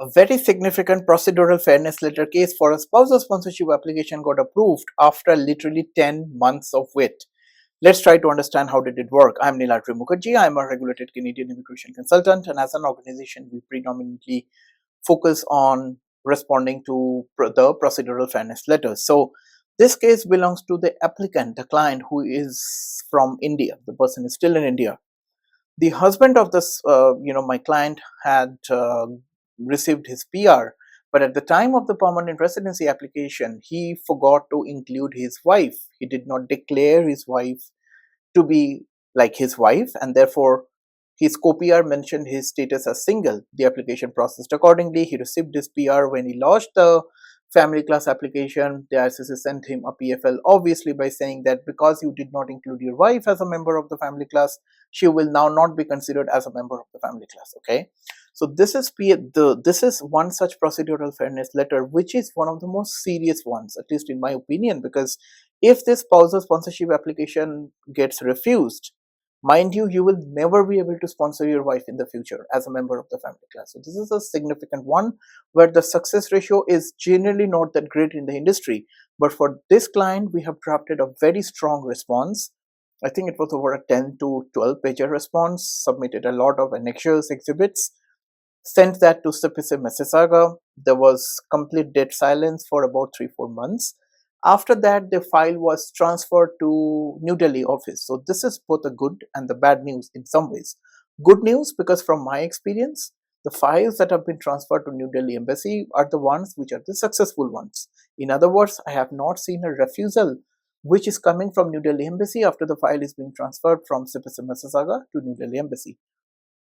A very significant procedural fairness letter case for a spousal sponsorship application got approved after literally 10 months of wait. Let's try to understand how did it work. I'm Nilatri Mukherjee. I'm a regulated Canadian immigration consultant, and as an organization, we predominantly focus on responding to the procedural fairness letters. So this case belongs to the applicant, the client who is from India. The person is still in India. The husband of this, my client had received his PR, but at the time of the permanent residency application, he forgot to include his wife. He did not declare his wife to be like his wife, and therefore his co-PR mentioned his status as single. The application processed accordingly. He received his PR when he lodged the family class application. The ICC sent him a PFL, obviously by saying that because you did not include your wife as a member of the family class, she will now not be considered as a member of the family class. Okay, so this is one such procedural fairness letter, which is one of the most serious ones, at least in my opinion, because if this spousal sponsorship application gets refused, mind you, you will never be able to sponsor your wife in the future as a member of the family class. So this is a significant one where the success ratio is generally not that great in the industry. But for this client, we have drafted a very strong response. I think it was over a 10 to 12 pager response, submitted a lot of annexures, exhibits, sent that to CPC Mississauga. There was complete dead silence for about 3-4 months. After that, the file was transferred to New Delhi office. So this is both the good and the bad news in some ways. Good news because from my experience, the files that have been transferred to New Delhi embassy are the ones which are the successful ones. In other words, I have not seen a refusal which is coming from New Delhi embassy after the file is being transferred from CPC Mississauga to New Delhi embassy.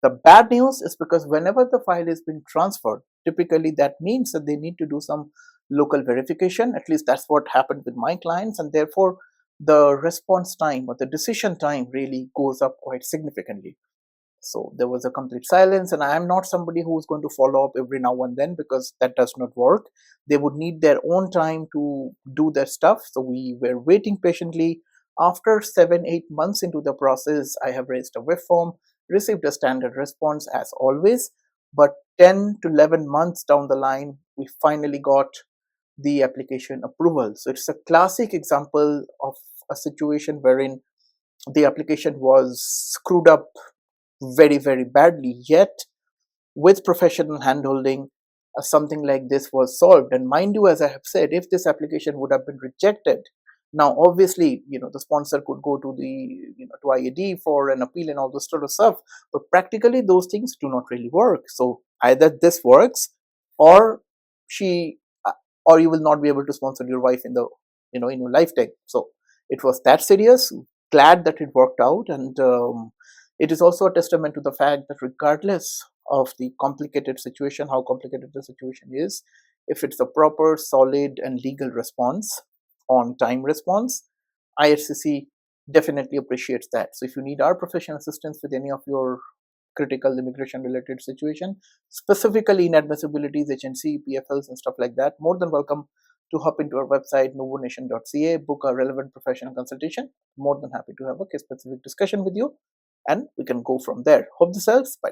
The bad news is because whenever the file is being transferred, typically that means that they need to do some local verification. At least that's what happened with my clients, and therefore the response time or the decision time really goes up quite significantly. So there was a complete silence, and I am not somebody who is going to follow up every now and then because that does not work. They would need their own time to do their stuff. So we were waiting patiently. After 7-8 months into the process, I have raised a web form, received a standard response as always. But 10 to 11 months down the line, we finally got the application approval. So it's a classic example of a situation wherein the application was screwed up very, very badly, yet with professional handholding, something like this was solved. And mind you, as I have said, if this application would have been rejected, now obviously, the sponsor could go to to IAD for an appeal and all this sort of stuff, but practically those things do not really work. So either this works, or she or you will not be able to sponsor your wife in the in your lifetime. So it was that serious. Glad that it worked out, and it is also a testament to the fact that regardless of the complicated situation, how complicated the situation is, if it's a proper, solid, and legal response, on time response, IRCC definitely appreciates that. So if you need our professional assistance with any of your critical immigration related situation, specifically inadmissibilities, HNC, PFLs, and stuff like that, more than welcome to hop into our website nuvonation.ca, book a relevant professional consultation. More than happy to have a case specific discussion with you, and we can go from there. Hope this helps. Bye.